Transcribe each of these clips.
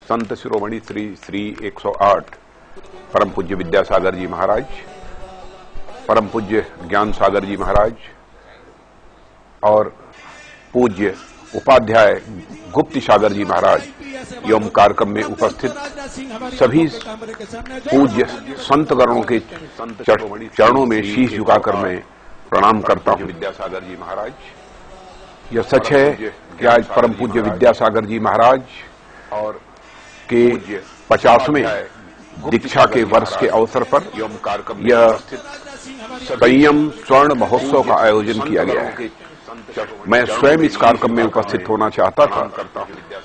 संत शिरोमणि श्री श्री 108 परम पूज्य विद्यासागर जी महाराज, परम पूज्य ज्ञान सागर जी महाराज और पूज्य उपाध्याय गुप्त सागर जी महाराज एवं कार्यक्रम में उपस्थित सभी पूज्य संतगणों के चरणों में शीश झुकाकर मैं प्रणाम करता हूं। विद्यासागर जी महाराज, यह सच है कि आज परम पूज्य विद्यासागर जी महाराज और के 50वें दीक्षा के वर्ष के अवसर पर यह संयम स्वर्ण महोत्सव का आयोजन किया गया है। मैं स्वयं इस कार्यक्रम में उपस्थित होना चाहता था,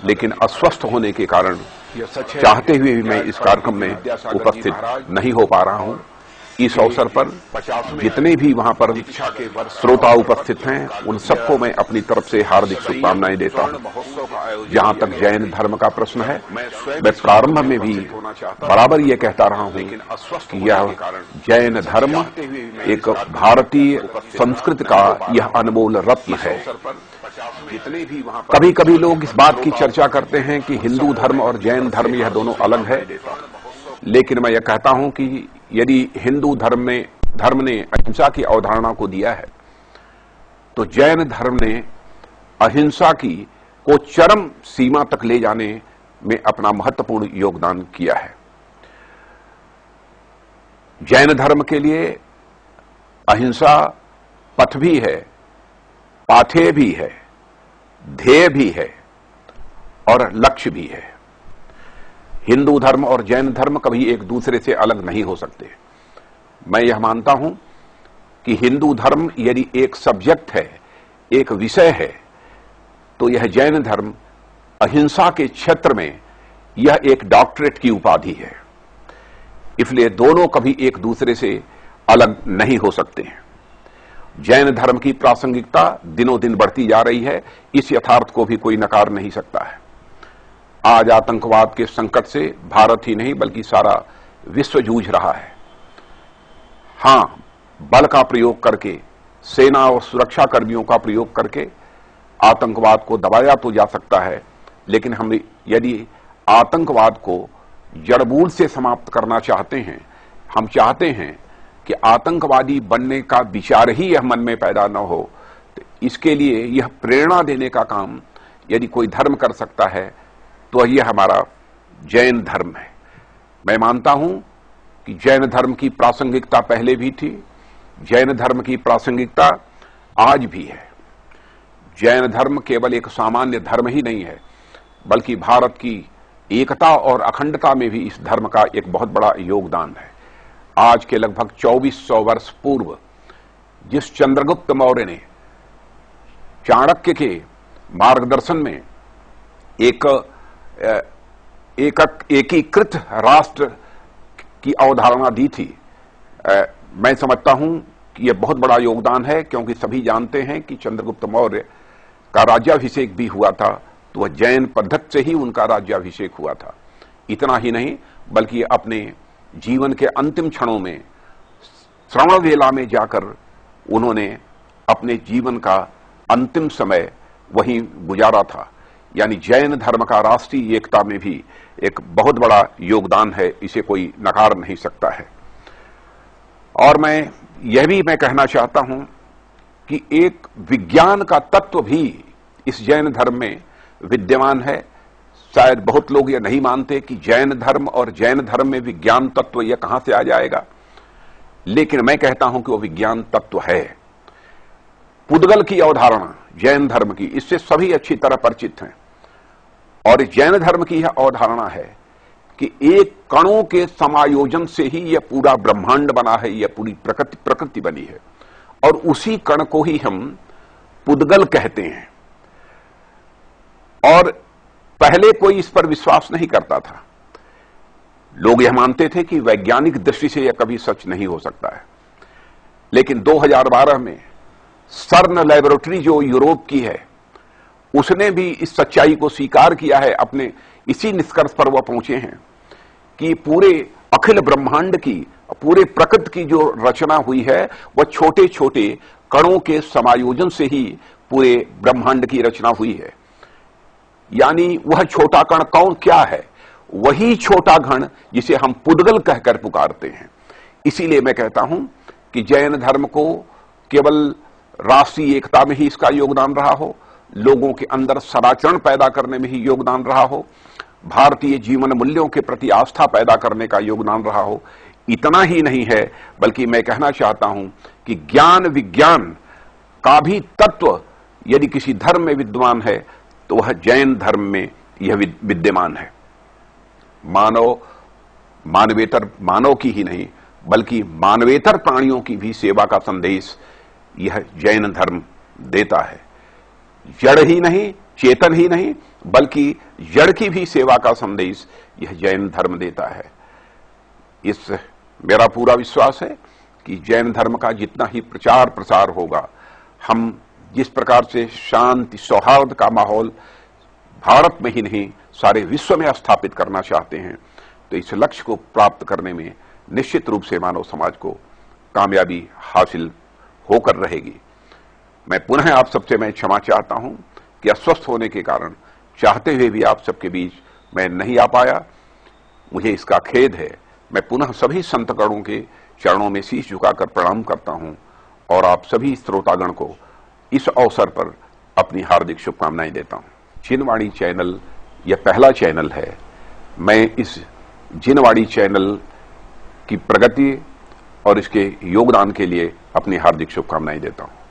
लेकिन अस्वस्थ होने के कारण चाहते हुए भी मैं इस कार्यक्रम में उपस्थित नहीं हो पा रहा हूं। इस अवसर पर जितने भी वहां पर श्रोता उपस्थित हैं, उन सबको मैं अपनी तरफ से हार्दिक शुभकामनाएं देता हूं। जहां तक जैन धर्म का प्रश्न है, मैं प्रारंभ में भी बराबर ये कहता रहा हूं कि यह जैन धर्म एक भारतीय संस्कृति का यह अनमोल रत्न है। कभी कभी लोग इस बात की चर्चा करते हैं कि हिंदू धर्म और जैन धर्म यह दोनों अलग है, लेकिन मैं यह कहता हूं कि यदि हिंदू धर्म ने अहिंसा की अवधारणा को दिया है, तो जैन धर्म ने अहिंसा को चरम सीमा तक ले जाने में अपना महत्वपूर्ण योगदान किया है। जैन धर्म के लिए अहिंसा पथ भी है, पाथेय भी है, ध्येय भी है और लक्ष्य भी है। हिंदू धर्म और जैन धर्म कभी एक दूसरे से अलग नहीं हो सकते। मैं यह मानता हूं कि हिंदू धर्म यदि एक सब्जेक्ट है, एक विषय है, तो यह जैन धर्म अहिंसा के क्षेत्र में यह एक डॉक्टरेट की उपाधि है। इसलिए दोनों कभी एक दूसरे से अलग नहीं हो सकते हैं। जैन धर्म की प्रासंगिकता दिनों दिन बढ़ती जा रही है, इस यथार्थ को भी कोई नकार नहीं सकता है। आज आतंकवाद के संकट से भारत ही नहीं बल्कि सारा विश्व जूझ रहा है। हां, बल का प्रयोग करके, सेना और सुरक्षा कर्मियों का प्रयोग करके आतंकवाद को दबाया तो जा सकता है, लेकिन हम यदि आतंकवाद को जड़मूल से समाप्त करना चाहते हैं, हम चाहते हैं कि आतंकवादी बनने का विचार ही यह मन में पैदा न हो, तो इसके लिए यह प्रेरणा देने का काम यदि कोई धर्म कर सकता है तो यह हमारा जैन धर्म है। मैं मानता हूं कि जैन धर्म की प्रासंगिकता पहले भी थी, जैन धर्म की प्रासंगिकता आज भी है। जैन धर्म केवल एक सामान्य धर्म ही नहीं है, बल्कि भारत की एकता और अखंडता में भी इस धर्म का एक बहुत बड़ा योगदान है। आज के लगभग 2400 वर्ष पूर्व जिस चंद्रगुप्त मौर्य ने चाणक्य के मार्गदर्शन में एकीकृत राष्ट्र की अवधारणा दी थी, मैं समझता हूं कि यह बहुत बड़ा योगदान है, क्योंकि सभी जानते हैं कि चंद्रगुप्त मौर्य का राज्याभिषेक भी हुआ था तो वह जैन पद्धति से ही उनका राज्याभिषेक हुआ था। इतना ही नहीं, बल्कि अपने जीवन के अंतिम क्षणों में श्रवण वेला में जाकर उन्होंने अपने जीवन का अंतिम समय वहीं गुजारा था। यानी जैन धर्म का राष्ट्रीय एकता में भी एक बहुत बड़ा योगदान है, इसे कोई नकार नहीं सकता है। और मैं कहना चाहता हूं कि एक विज्ञान का तत्व भी इस जैन धर्म में विद्यमान है। शायद बहुत लोग यह नहीं मानते कि जैन धर्म और जैन धर्म में विज्ञान तत्व यह कहां से आ जाएगा, लेकिन मैं कहता हूं कि वह विज्ञान तत्व है। पुद्गल की अवधारणा जैन धर्म की, इससे सभी अच्छी तरह परिचित हैं। और जैन धर्म की यह अवधारणा है कि एक कणों के समायोजन से ही यह पूरा ब्रह्मांड बना है, यह पूरी प्रकृति बनी है, और उसी कण को ही हम पुद्गल कहते हैं। और पहले कोई इस पर विश्वास नहीं करता था। लोग यह मानते थे कि वैज्ञानिक दृष्टि से यह कभी सच नहीं हो सकता है, लेकिन 2012 में सर्न लैबोरेटरी जो यूरोप की है, उसने भी इस सच्चाई को स्वीकार किया है। अपने इसी निष्कर्ष पर वह पहुंचे हैं कि पूरे अखिल ब्रह्मांड की, पूरे प्रकृति की जो रचना हुई है, वह छोटे छोटे कणों के समायोजन से ही पूरे ब्रह्मांड की रचना हुई है। यानी वह छोटा कण कौन क्या है? वही छोटा घण जिसे हम पुद्गल कहकर पुकारते हैं। इसीलिए मैं कहता हूं कि जैन धर्म को केवल राष्ट्रीय एकता में ही इसका योगदान रहा हो, लोगों के अंदर सदाचरण पैदा करने में ही योगदान रहा हो, भारतीय जीवन मूल्यों के प्रति आस्था पैदा करने का योगदान रहा हो, इतना ही नहीं है बल्कि मैं कहना चाहता हूं कि ज्ञान विज्ञान का भी तत्व यदि किसी धर्म में विद्यमान है तो वह जैन धर्म में यह विद्यमान है। मानवेतर मानव की ही नहीं बल्कि मानवेतर प्राणियों की भी सेवा का संदेश यह जैन धर्म देता है। जड़ ही नहीं, चेतन ही नहीं बल्कि जड़ की भी सेवा का संदेश यह जैन धर्म देता है। इस मेरा पूरा विश्वास है कि जैन धर्म का जितना ही प्रचार प्रसार होगा, हम जिस प्रकार से शांति सौहार्द का माहौल भारत में ही नहीं सारे विश्व में स्थापित करना चाहते हैं, तो इस लक्ष्य को प्राप्त करने में निश्चित रूप से मानव समाज को कामयाबी हासिल होकर रहेगी। मैं पुनः आप सबसे मैं क्षमा चाहता हूं कि अस्वस्थ होने के कारण चाहते हुए भी आप सबके बीच मैं नहीं आ पाया, मुझे इसका खेद है। मैं पुनः सभी संतगणों के चरणों में शीश झुकाकर प्रणाम करता हूं और आप सभी श्रोतागण को इस अवसर पर अपनी हार्दिक शुभकामनाएं देता हूं। जिनवाणी चैनल यह पहला चैनल है। मैं इस जिनवाणी चैनल की प्रगति और इसके योगदान के लिए अपनी हार्दिक शुभकामनाएं देता हूं।